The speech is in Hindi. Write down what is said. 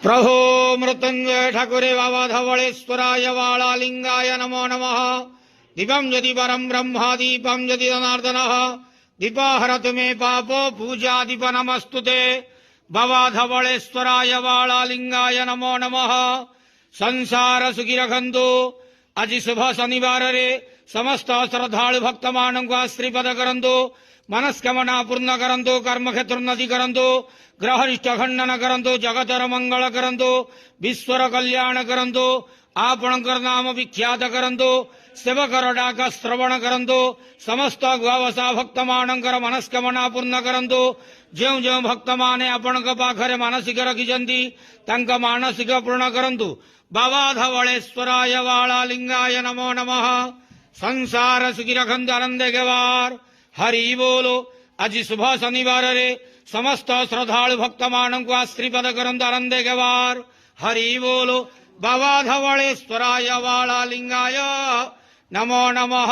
प्रभो मृत्युंजय ठाकुरे बाबा धवलेश्वराय वाळालिंगाय नमो नमः। दीपं यदि परं ब्रह्म दीपं यदि जनार्दनः दीपहरतु मे पापो पूजा दीप नमस्तुते। बाबा धवलेश्वराय वाळालिंगाय नमो नमः। संसार सुखी रखंतु। आज शुभ शनिवार रे समस्त श्रद्धालु भक्त मानक श्रीपद करंतु। मनस्कामना पूर्ण करंतु। कर्म क्षेत्र उन्नति करंतु। ग्रहनिष्ठ खंडन करंतु। जगतर मंगल करंतु। विश्वर कल्याण करंतु। आपणकर नाम विख्यात करंतु। सेवकर डाक श्रवण करंतु। समस्त गुआवसा भक्त मानकर मनस्कामना पूर्ण करंतु। जो जो भक्त माने आपणक पाखरे मानसिक रखिछंती तांक मानसिक पूर्ण करंतु। बाबा धवलेश्वराय वाळालिंगाय नमो नमः। संसार सुखी रखंतु आनंद गेवार। हरि बोलो। आज शुभ शनिवार रे समस्त श्रद्धालु भक्त मानक श्रीपद करंतु आनंद गेवार। हरि बोलो। बाबा धवलेश्वराय वाळालिंगाय नमो नमः।